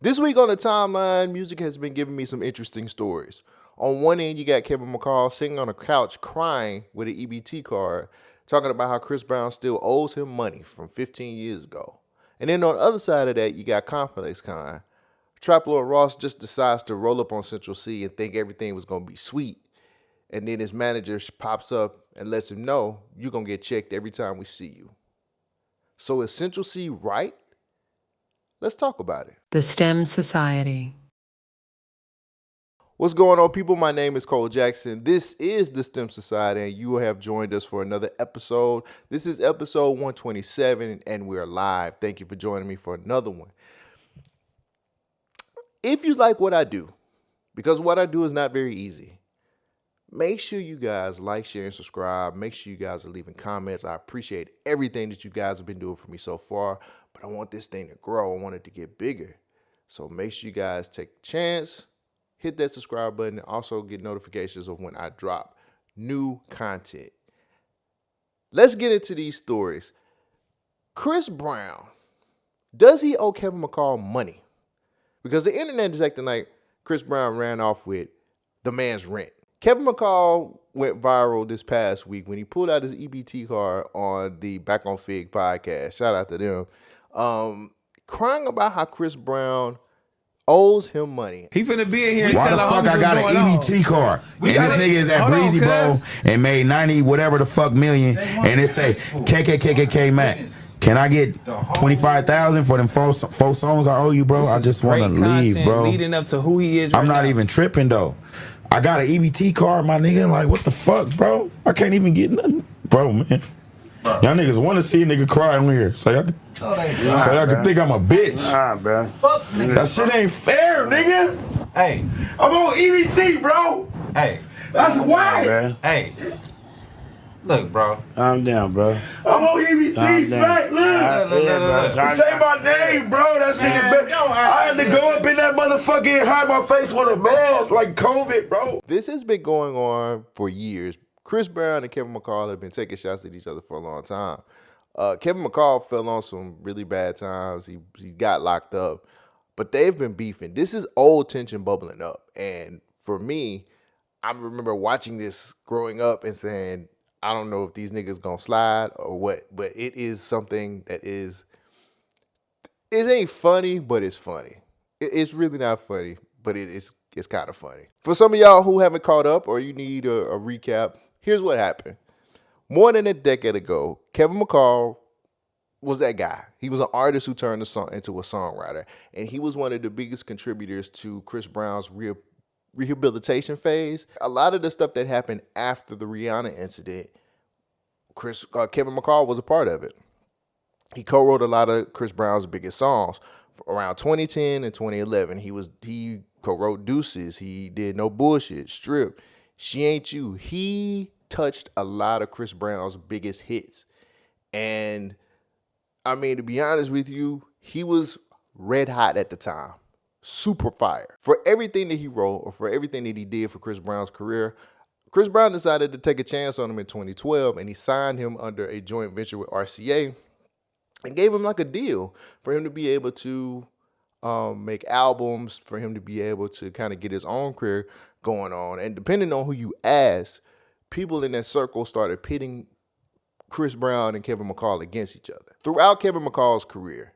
This week on the timeline, music has been giving me some interesting stories. On one end, you got Kevin McCall sitting on a couch crying with an EBT card, talking about how Chris Brown still owes him money from 15 years ago. And then on the other side of that, you got ComplexCon. Trap Lord Ross just decides to roll up on Central C and think everything was going to be sweet. And then his manager pops up and lets him know, you're going to get checked every time we see you. So is Central C right? Let's talk about it. The STEM Society. What's going on, people? My name is Cole Jackson. This is the STEM Society, and you have joined us for another episode. This is episode 127, and we're live. Thank you for joining me for another one. If you like what I do, because what I do is not very easy, make sure you guys like, share, and subscribe. Make sure you guys are leaving comments. I appreciate everything that you guys have been doing for me so far, but I want this thing to grow. I want it to get bigger. So make sure you guys take a chance, hit that subscribe button, and also get notifications of when I drop new content. Let's get into these stories. Chris Brown, does he owe Kevin McCall money? Because the internet is acting like Chris Brown ran off with the man's rent. Kevin McCall went viral this past week when he pulled out his EBT card on the Back on Fig podcast. Shout out to them. Crying about how Chris Brown owes him money. He finna be in here and Why tell the the fuck I got an EBT card? And this nigga is at Breezy, bro, and made 90 whatever the fuck million, and it say KKKKK Max. Can I get 25,000 for them four songs I owe you, bro? I just want to leave, bro. Leading up to who he is right I'm not now. even tripping though. I got an EBT card, my nigga. Like, what the fuck, bro? I can't even get nothing, bro, man. Y'all niggas want to see a nigga cry on here, so y'all can think I'm a bitch. Nah, bro. Fuck, nigga. That shit ain't fair, nigga. Hey, I'm on EBT, bro. hey, That's why. Bro. hey. Look, bro. I'm down, bro. I'm on EBT, Calm smack, down. look. Yeah, Say my name, bro. That shit is bad. I had to go up in that motherfucker and hide my face with a mask like COVID, bro. This has been going on for years. Chris Brown and Kevin McCall have been taking shots at each other for a long time. Kevin McCall fell on some really bad times. He got locked up. But they've been beefing. This is old tension bubbling up. And for me, I remember watching this growing up and saying, I don't know if these niggas gonna slide or what, but it is something that it ain't funny, but it's funny. It's really not funny, but it's kind of funny. For some of y'all who haven't caught up or you need a recap, here's what happened. More than a decade ago, Kevin McCall was that guy. He was an artist who turned into a songwriter, and he was one of the biggest contributors to Chris Brown's rehabilitation phase. A lot of the stuff that happened after the Rihanna incident, Kevin McCall was a part of it. He co-wrote a lot of Chris Brown's biggest songs. Around 2010 and 2011, he co-wrote Deuces. He did No Bullshit, Strip, She Ain't You. He touched a lot of Chris Brown's biggest hits. And I mean, to be honest with you, he was red hot at the time. Super fire. For everything that he wrote or for everything that he did for Chris Brown's career, Chris Brown decided to take a chance on him in 2012, and he signed him under a joint venture with RCA and gave him like a deal for him to be able to make albums, for him to be able to kind of get his own career going on. And depending on who you ask, people in that circle started pitting Chris Brown and Kevin McCall against each other. Throughout Kevin McCall's career,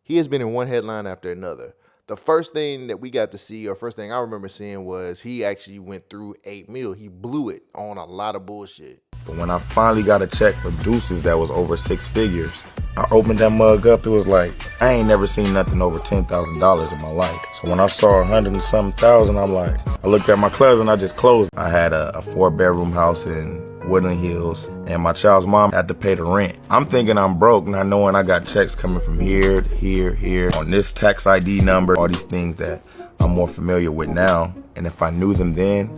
he has been in one headline after another. The first thing that we got to see, or first thing I remember seeing, was he actually went through $8 million. He blew it on a lot of bullshit. But when I finally got a check for Deuces that was over 6 figures, I opened that mug up. It was like, I ain't never seen nothing over $10,000 in my life. So when I saw 100 and something thousand, I'm like, I looked at my closet and I just closed. I had a 4-bedroom house in Woodland Hills, and my child's mom had to pay the rent. I'm thinking I'm broke, not knowing I got checks coming from here, here, on this tax ID number, all these things that I'm more familiar with now. And if I knew them then,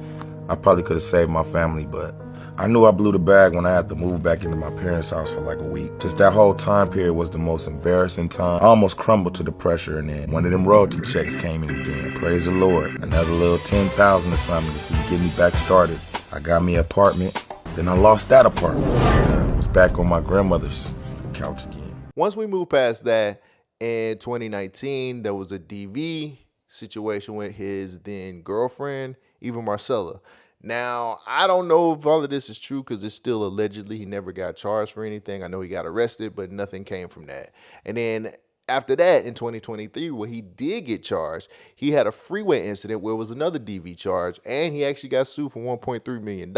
I probably could have saved my family, but I knew I blew the bag when I had to move back into my parents' house for like a week. Just that whole time period was the most embarrassing time. I almost crumbled to the pressure, and then one of them royalty checks came in again. Praise the Lord. Another little 10,000 or something just to get me back started. I got me an apartment. Then I lost that apartment. I was back on my grandmother's couch again. Once we move past that, In 2019, there was a DV situation with his then girlfriend, Eva Marcella. Now, I don't know if all of this is true because it's still allegedly. He never got charged for anything. I know he got arrested, but nothing came from that. And then after that, in 2023, where he did get charged, he had a freeway incident where it was another DV charge, and he actually got sued for $1.3 million.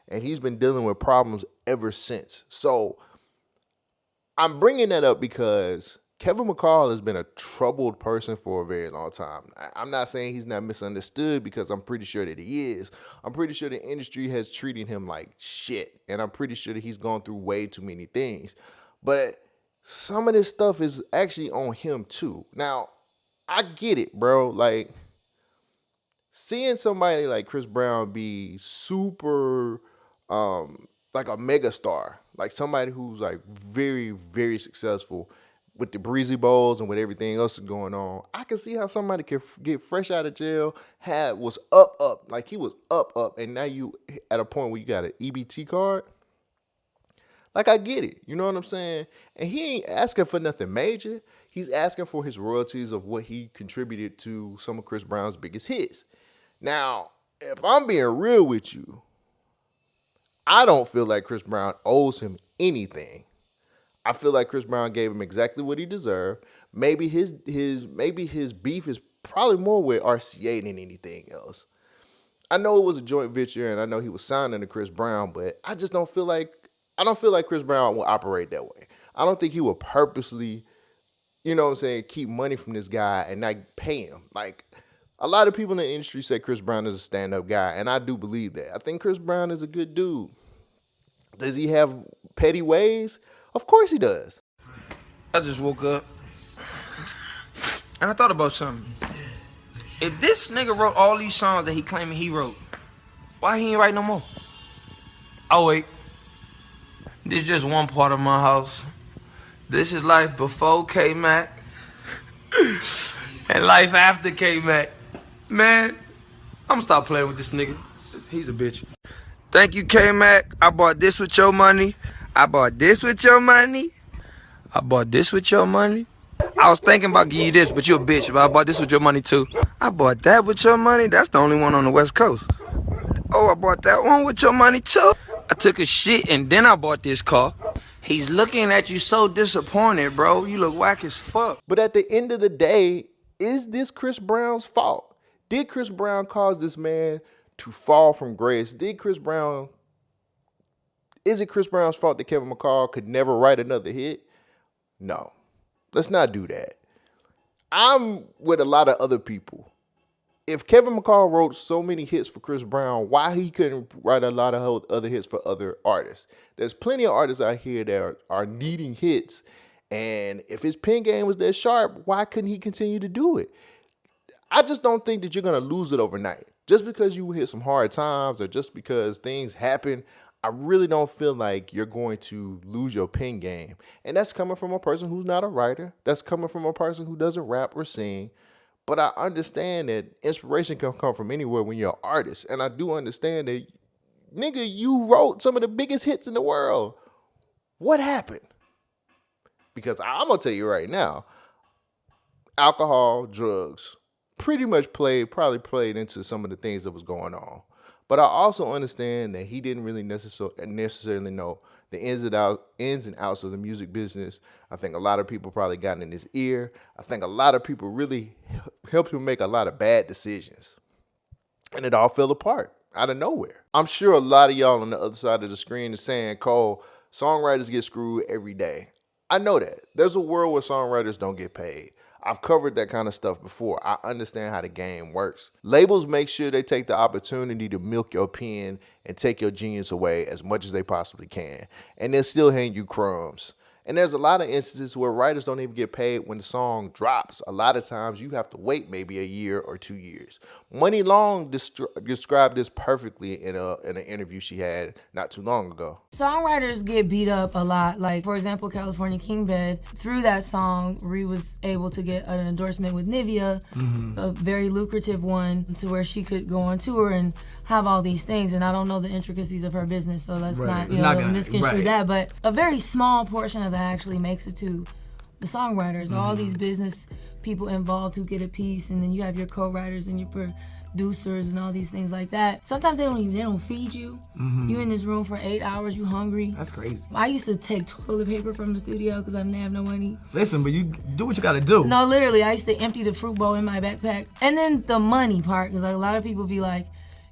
And he's been dealing with problems ever since. So I'm bringing that up because Kevin McCall has been a troubled person for a very long time. I'm not saying he's not misunderstood because I'm pretty sure that he is. I'm pretty sure the industry has treated him like shit, and I'm pretty sure that he's gone through way too many things. But some of this stuff is actually on him too. Now, I get it, bro. Like, seeing somebody like Chris Brown be super, like a mega star, like somebody who's like very, very successful with the Breezy Bowls and with everything else that's going on, I can see how somebody can get fresh out of jail, was up, like he was up, and now you at a point where you got an EBT card. Like, I get it, you know what I'm saying? And he ain't asking for nothing major. He's asking for his royalties of what he contributed to some of Chris Brown's biggest hits. Now, if I'm being real with you, I don't feel like Chris Brown owes him anything. I feel like Chris Brown gave him exactly what he deserved. Maybe his beef is probably more with RCA than anything else. I know it was a joint venture, and I know he was signing to Chris Brown, but I just don't feel like Chris Brown will operate that way. I don't think he will purposely, you know what I'm saying, keep money from this guy and not pay him. Like, a lot of people in the industry say Chris Brown is a stand-up guy, and I do believe that. I think Chris Brown is a good dude. Does he have petty ways? Of course he does. I just woke up and I thought about something. If this nigga wrote all these songs that he claiming he wrote, why he ain't write no more? Oh wait, this is just one part of my house. This is life before K-Mac and life after K-Mac. Man, I'm gonna stop playing with this nigga. He's a bitch. Thank you, K-Mac. I bought this with your money. I bought this with your money. I bought this with your money. I was thinking about giving you this, but you a bitch. But I bought this with your money too. I bought that with your money. That's the only one on the West Coast. Oh, I bought that one with your money too. I took a shit and then I bought this car. He's looking at you so disappointed, bro. You look whack as fuck. But at the end of the day, is this Chris Brown's fault? Did Chris Brown cause this man to fall from grace? Is it Chris Brown's fault that Kevin McCall could never write another hit? No. Let's not do that. I'm with a lot of other people. If Kevin McCall wrote so many hits for Chris Brown, why he couldn't write a lot of other hits for other artists? There's plenty of artists out here that are needing hits, and if his pen game was that sharp, why couldn't he continue to do it? I just don't think that you're going to lose it overnight. Just because you hit some hard times or just because things happen, I really don't feel like you're going to lose your pen game. And that's coming from a person who's not a writer. That's coming from a person who doesn't rap or sing. But I understand that inspiration can come from anywhere when you're an artist. And I do understand that, nigga, you wrote some of the biggest hits in the world. What happened? Because I'm going to tell you right now, alcohol, drugs, pretty much probably played into some of the things that was going on. But I also understand that he didn't really necessarily know the ins and outs of the music business. I think a lot of people probably got in his ear. I think a lot of people really helped him make a lot of bad decisions. And it all fell apart out of nowhere. I'm sure a lot of y'all on the other side of the screen is saying, Cole, songwriters get screwed every day. I know that. There's a world where songwriters don't get paid. I've covered that kind of stuff before. I understand how the game works. Labels make sure they take the opportunity to milk your pen and take your genius away as much as they possibly can. And they'll still hand you crumbs. And there's a lot of instances where writers don't even get paid when the song drops. A lot of times you have to wait maybe a year or 2 years. Money Long described this perfectly in an interview she had not too long ago. Songwriters get beat up a lot. Like, for example, California King Bed. Through that song, Ree was able to get an endorsement with Nivea, a very lucrative one, to where she could go on tour and have all these things. And I don't know the intricacies of her business, so let's not misconstrue that. But a very small portion of that actually makes it to the songwriters, all these business people involved who get a piece, and then you have your co-writers and your producers and all these things like that. Sometimes they don't feed you. You in this room for 8 hours, you hungry. That's crazy. I used to take toilet paper from the studio because I didn't have no money. Listen, but you do what you gotta do. No, literally, I used to empty the fruit bowl in my backpack. And then the money part, because like, a lot of people be like,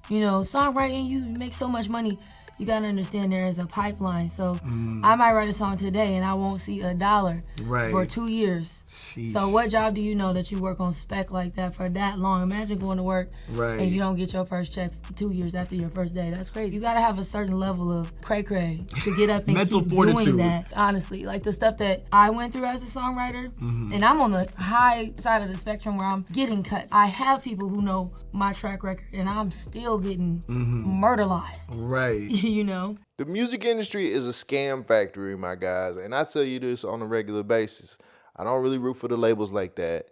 you know, songwriting, you make so much money. You gotta understand there is a pipeline. So I might write a song today and I won't see $1 for 2 years. Sheesh. So what job do you know that you work on spec like that for that long? Imagine going to work and you don't get your first check 2 years after your first day. That's crazy. You gotta have a certain level of cray-cray to get up and Mental keep fortitude. doing that. Honestly, like the stuff that I went through as a songwriter, and I'm on the high side of the spectrum where I'm getting cuts. I have people who know my track record and I'm still getting murderized. Right. You know? The music industry is a scam factory, my guys, and I tell you this on a regular basis. I don't really root for the labels like that,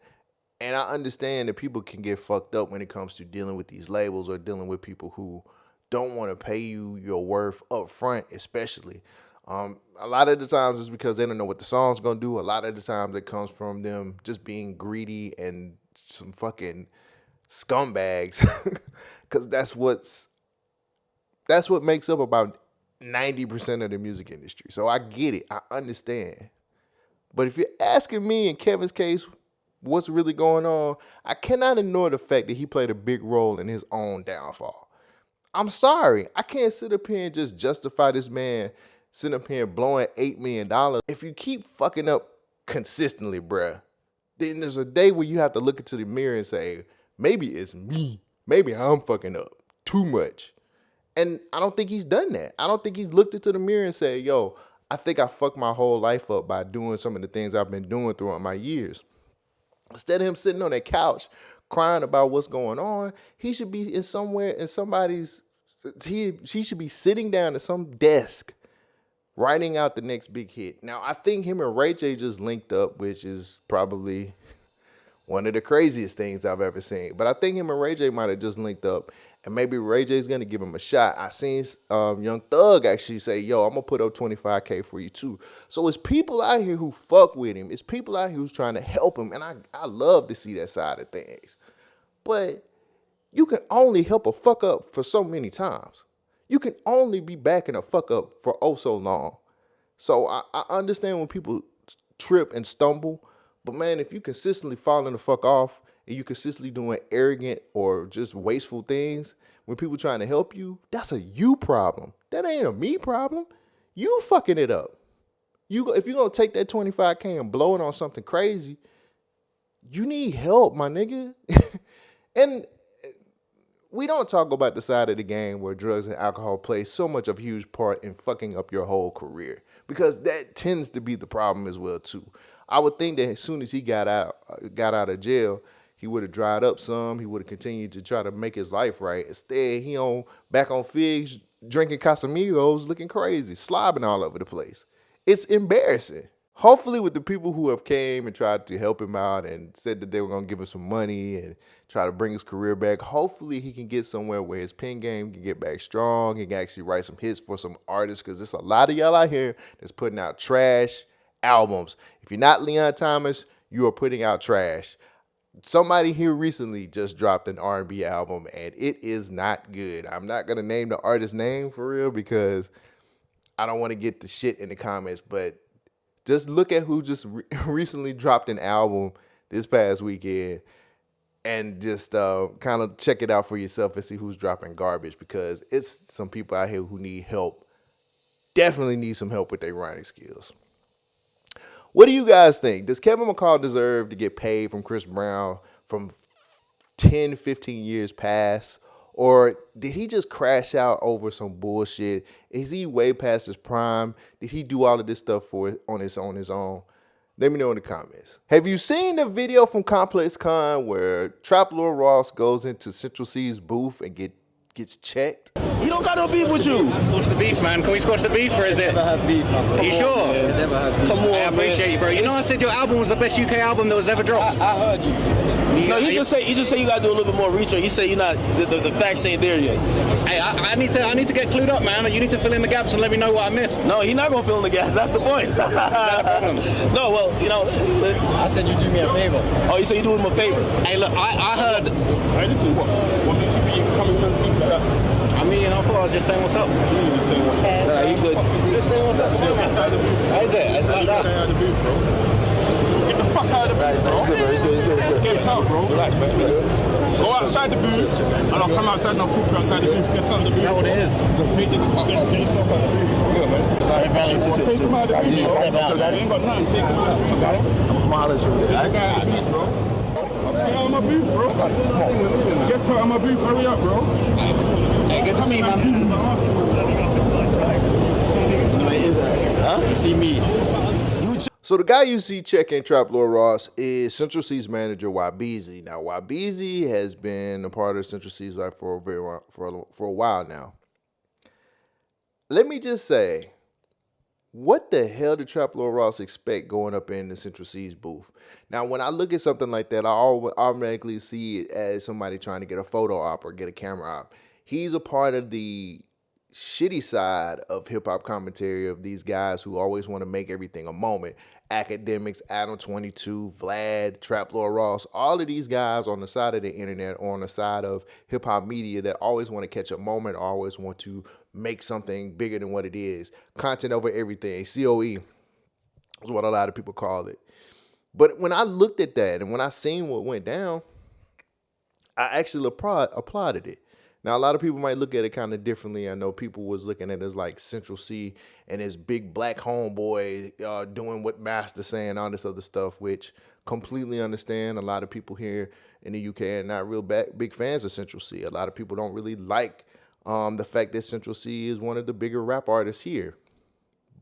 and I understand that people can get fucked up when it comes to dealing with these labels or dealing with people who don't want to pay you your worth up front, especially. A lot of the times it's because they don't know what the song's gonna do. A lot of the times it comes from them just being greedy and some fucking scumbags, because that's what makes up about 90% of the music industry. So I get it. I understand. But if you're asking me in Kevin's case, what's really going on, I cannot ignore the fact that he played a big role in his own downfall. I'm sorry. I can't sit up here and just justify this man sitting up here blowing $8 million. If you keep fucking up consistently, bruh, then there's a day where you have to look into the mirror and say, maybe it's me. Maybe I'm fucking up too much. And I don't think he's done that. I don't think he's looked into the mirror and said, yo, I think I fucked my whole life up by doing some of the things I've been doing throughout my years. Instead of him sitting on that couch crying about what's going on, he should be he should be sitting down at some desk writing out the next big hit. Now, I think him and Ray J just linked up, which is probably one of the craziest things I've ever seen. But I think him and Ray J might have just linked up, and maybe Ray J's gonna give him a shot. I seen Young Thug actually say, yo, I'm gonna put up $25K for you too. So it's people out here who fuck with him. It's people out here who's trying to help him, and I love to see that side of things. But you can only help a fuck up for so many times. You can only be backing a fuck up for oh so long. So I understand when people trip and stumble, but man, if you consistently falling the fuck off and you consistently doing arrogant or just wasteful things when people trying to help you, that's a you problem. That ain't a me problem. You fucking it up. If you're gonna take that $25K and blow it on something crazy, you need help, my nigga. And we don't talk about the side of the game where drugs and alcohol play so much of a huge part in fucking up your whole career, because that tends to be the problem as well too. I would think that as soon as he got out of jail, he would have dried up some. He would have continued to try to make his life right. Instead, he back on figs, drinking Casamigos, looking crazy, slobbing all over the place. It's embarrassing. Hopefully with the people who have came and tried to help him out and said that they were going to give him some money and try to bring his career back, hopefully he can get somewhere where his pen game can get back strong. He can actually write some hits for some artists, because there's a lot of y'all out here that's putting out trash albums. If you're not Leon Thomas, you are putting out trash. Somebody here recently just dropped an R&B album, and it is not good. I'm not going to name the artist's name for real because I don't want to get the shit in the comments, but just look at who just recently dropped an album this past weekend and just kind of check it out for yourself and see who's dropping garbage, because it's some people out here who need help, definitely need some help with their writing skills. What do you guys think? Does Kevin McCall deserve to get paid from Chris Brown from 10, 15 years past? Or did he just crash out over some bullshit? Is he way past his prime? Did he do all of this stuff on his own? Let me know in the comments. Have you seen the video from ComplexCon where Trap Lord Ross goes into Central C's booth and gets checked? He don't got no beef with you. Squash the beef, man. Can we squash the beef, or is it? Never have beef, man. Are you sure? Never have beef. Come on, I appreciate you, bro. You know I said your album was the best UK album that was ever dropped. I heard you. No, you just say you gotta do a little bit more research. You say you're not the facts ain't there yet. Hey, I need to get clued up, man. You need to fill in the gaps and let me know what I missed. No, he's not gonna fill in the gaps. That's the point. No, well, you know. I said you do me a favor. Oh, you said you do him a favor. Hey, look, I heard. Hey, listen, what makes you think you can come in and speak like that? I mean, I thought I was just saying what's up. You just saying what's up. Nah, he good. Just saying what's up. How is it? It's like that. Get out of the booth, bro. Get the fuck out of the booth, bro. It's good, bro. It's good. Get out, bro. Relax, man. Go outside the booth, and I'll come outside and I'll talk to you outside the booth. Get out of the booth. Is that what it is? Get yourself out of the booth. Yeah, man. Take him out of the booth, bro. I ain't got nothing. Take him out. I'm holler at you. Take the guy out of the booth, bro. Get out of my booth, bro. Get out of my booth. Hurry up, bro. Hey, good to see you, man. No, it is that. You see me. So the guy you see checking Trap Lord Ross is Central C's manager Breezy. Now Breezy has been a part of Central C's life for a while now. Let me just say, what the hell did Trap Lord Ross expect going up in the Central C's booth? Now, when I look at something like that, I automatically see it as somebody trying to get a photo op or get a camera op. He's a part of the shitty side of hip-hop commentary of these guys who always want to make everything a moment. Academics, Adam 22, Vlad, Trap Lord Ross, all of these guys on the side of the internet or on the side of hip-hop media that always want to catch a moment, always want to make something bigger than what it is. Content over everything, COE is what a lot of people call it. But when I looked at that and when I seen what went down, I actually applauded it. Now, a lot of people might look at it kind of differently. I know people was looking at it as like Central C and his big black homeboy doing what Master saying, all this other stuff, which completely understand. A lot of people here in the UK are not real big fans of Central C. A lot of people don't really like the fact that Central C is one of the bigger rap artists here.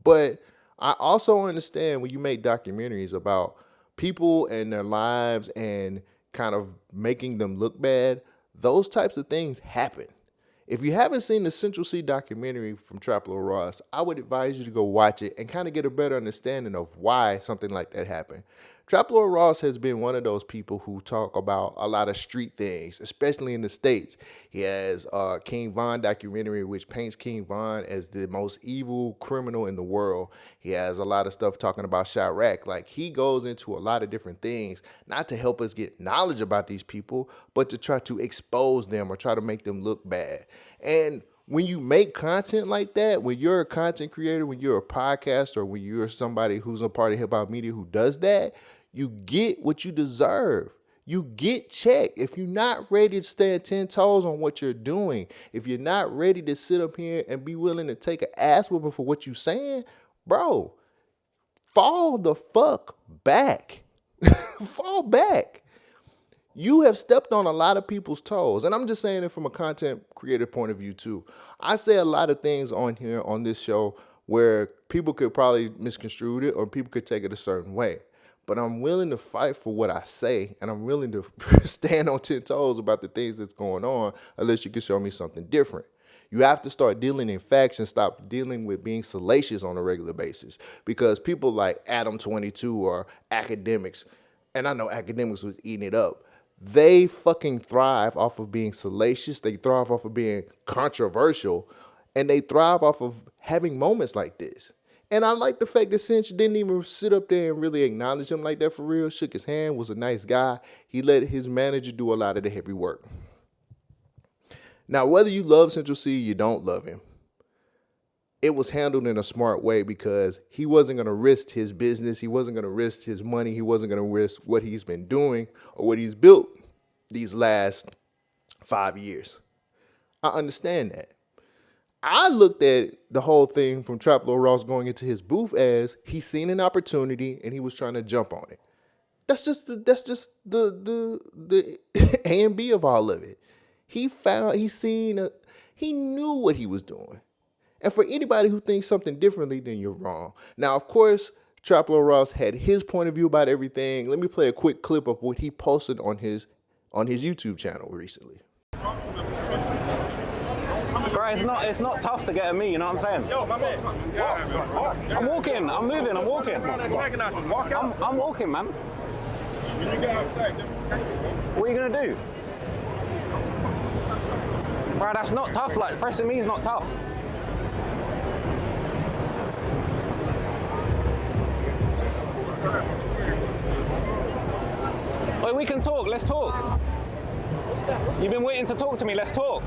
But I also understand when you make documentaries about people and their lives and kind of making them look bad, those types of things happen. If you haven't seen the Central C documentary from Trap Lord Ross, I would advise you to go watch it and kind of get a better understanding of why something like that happened. Trap Lord Ross has been one of those people who talk about a lot of street things, especially in the States. He has King Von documentary, which paints King Von as the most evil criminal in the world. He has a lot of stuff talking about Chirac. Like, he goes into a lot of different things, not to help us get knowledge about these people, but to try to expose them or try to make them look bad. And when you make content like that, when you're a content creator, when you're a podcaster, when you're somebody who's a part of hip-hop media who does that, you get what you deserve. You get checked. If you're not ready to stand 10 toes on what you're doing, if you're not ready to sit up here and be willing to take an ass whooping for what you're saying, bro, fall the fuck back. Fall back. You have stepped on a lot of people's toes. And I'm just saying it from a content creator point of view too. I say a lot of things on here on this show where people could probably misconstrue it or people could take it a certain way. But I'm willing to fight for what I say, and I'm willing to stand on 10 toes about the things that's going on unless you can show me something different. You have to start dealing in facts and stop dealing with being salacious on a regular basis, because people like Adam 22 or academics, and I know academics was eating it up, they fucking thrive off of being salacious, they thrive off of being controversial, and they thrive off of having moments like this. And I like the fact that Cinch didn't even sit up there and really acknowledge him like that for real, shook his hand, was a nice guy. He let his manager do a lot of the heavy work. Now, whether you love Central C or you don't love him, it was handled in a smart way because he wasn't going to risk his business. He wasn't going to risk his money. He wasn't going to risk what he's been doing or what he's built these last 5 years. I understand that. I looked at the whole thing from Trap Lord Ross going into his booth as he seen an opportunity and he was trying to jump on it. That's just the A and B of all of it. He knew what he was doing. And for anybody who thinks something differently, then you're wrong. Now, of course, Trap Lord Ross had his point of view about everything. Let me play a quick clip of what he posted on his YouTube channel recently. it's not tough to get at me, you know what I'm saying? Yo, my man. I'm walking, I'm moving, I'm walking. Walk out. I'm walking, man. When you get outside, What are you gonna do? Bro, that's not tough, like pressing me is not tough. Wait, we can talk, let's talk. You've been waiting to talk to me, let's talk.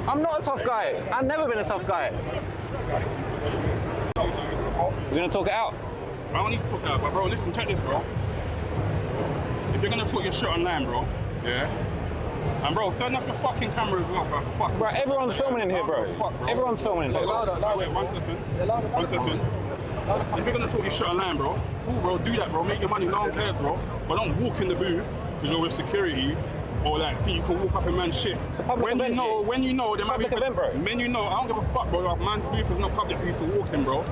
I'm not a tough guy. I've never been a tough guy. We're gonna talk it out. I don't need to talk out, but bro, listen, check this, bro. If you're gonna talk your shit online, bro, yeah? And bro, turn off your fucking camera as well, fuck. Bro, everyone's filming in here, bro. Everyone's filming in here. Wait, 1 second. 1 second. If you're gonna talk your shit online, bro, cool, bro, do that, bro. Make your money, no one cares, bro. But don't walk in the booth because you're with security, or like you can walk up in man's shit. When you know, there might be event, bro. When you know, I don't give a fuck, bro. Like, man's booth is not public for you to walk in, bro.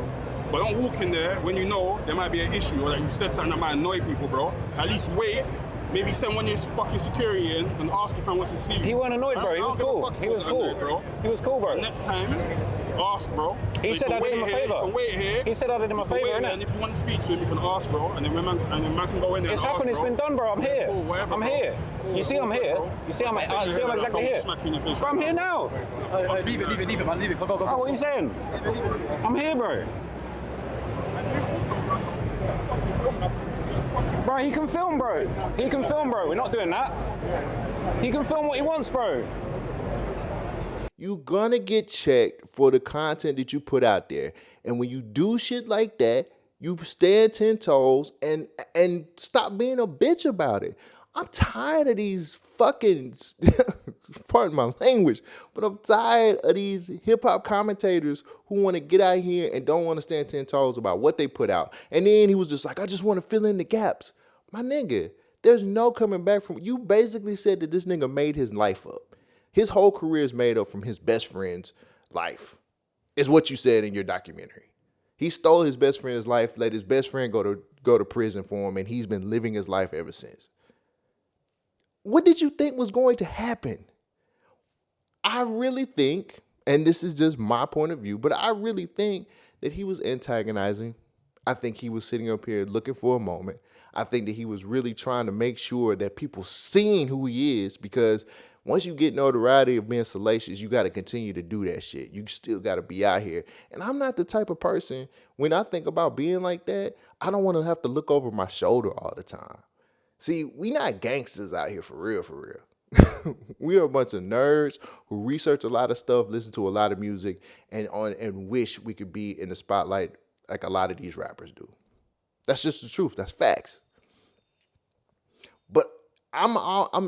But don't walk in there when you know there might be an issue or that you said something that might annoy people, bro. At least wait. Maybe send one of your fucking security in and ask if I wants to see you. He wasn't annoyed, bro. He was cool. He was cool, bro. He was cool, bro. Next time, ask, bro. He said I did him a favor. You can wait here. He said I did him a favor, innit? And if you want to speak to him, you can ask, bro. And then man can go in there. It's and happened. ask, It's been done, bro. I'm here. Cool, whatever, I'm bro. here. Cool, You see, I'm here. You see, I'm exactly here. Bro, I'm here now. Leave it, man. Leave it. Go. Oh, what are you saying? I'm here, bro. Bro, he can film, bro. He can film, bro. We're not doing that. He can film what he wants, bro. You're gonna get checked for the content that you put out there. And when you do shit like that, you stand 10 toes and stop being a bitch about it. I'm tired of these fucking, pardon my language, but I'm tired of these hip-hop commentators who want to get out here and don't want to stand 10 toes about what they put out. And then he was just like, I just want to fill in the gaps. My nigga, there's no coming back from, you basically said that this nigga made his life up. His whole career is made up from his best friend's life, is what you said in your documentary. He stole his best friend's life, let his best friend go to prison for him, and he's been living his life ever since. What did you think was going to happen? I really think, and this is just my point of view, but I really think that he was antagonizing. I think he was sitting up here looking for a moment. I think that he was really trying to make sure that people seen who he is, because once you get notoriety of being salacious, you got to continue to do that shit. You still got to be out here. And I'm not the type of person, when I think about being like that, I don't want to have to look over my shoulder all the time. See, we not gangsters out here for real. We are a bunch of nerds who research a lot of stuff, listen to a lot of music, and wish we could be in the spotlight like a lot of these rappers do. That's just the truth. That's facts. But I'm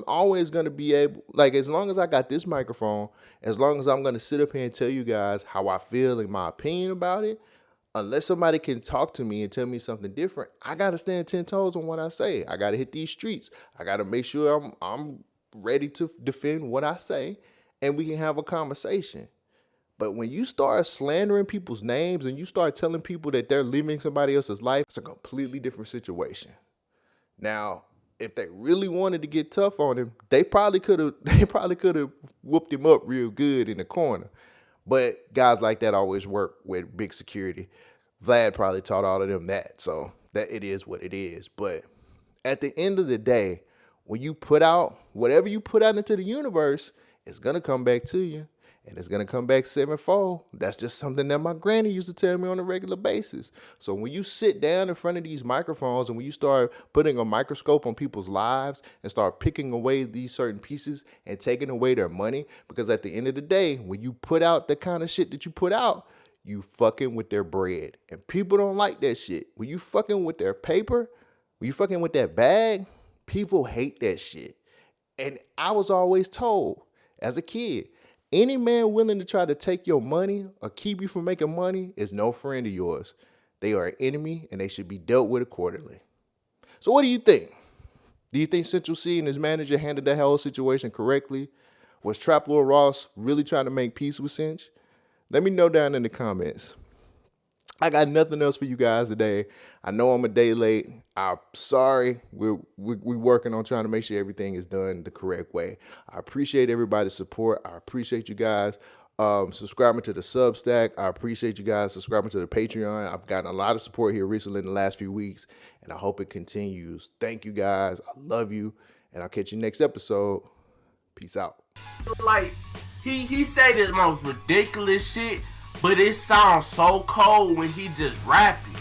always going to be able, like, as long as I got this microphone, as long as I'm going to sit up here and tell you guys how I feel and my opinion about it, unless somebody can talk to me and tell me something different, I got to stand 10 toes on what I say. I got to hit these streets. I got to make sure I'm ready to defend what I say, and we can have a conversation. But when you start slandering people's names and you start telling people that they're living somebody else's life, it's a completely different situation. Now, if they really wanted to get tough on him, they probably could have whooped him up real good in the corner. But guys like that always work with big security. Vlad probably taught all of them that. So that it is what it is. But at the end of the day, when you put out whatever you put out into the universe, it's going to come back to you. And it's going to come back sevenfold. That's just something that my granny used to tell me on a regular basis. So when you sit down in front of these microphones and when you start putting a microscope on people's lives and start picking away these certain pieces and taking away their money, because at the end of the day, when you put out the kind of shit that you put out, you fucking with their bread. And people don't like that shit. When you fucking with their paper, when you fucking with that bag, people hate that shit. And I was always told as a kid, any man willing to try to take your money or keep you from making money is no friend of yours. They are an enemy and they should be dealt with accordingly. So what do you think? Do you think Central C and his manager handled that whole situation correctly? Was Trap Lord Ross really trying to make peace with Cinch? Let me know down in the comments. I got nothing else for you guys today. I know I'm a day late. I'm sorry. We're working on trying to make sure everything is done the correct way. I appreciate everybody's support. I appreciate you guys Subscribing to the Substack. I appreciate you guys subscribing to the Patreon. I've gotten a lot of support here recently in the last few weeks, and I hope it continues. Thank you guys. I love you, and I'll catch you next episode. Peace out. Like, he say the most ridiculous shit, but it sounds so cold when he just rapping.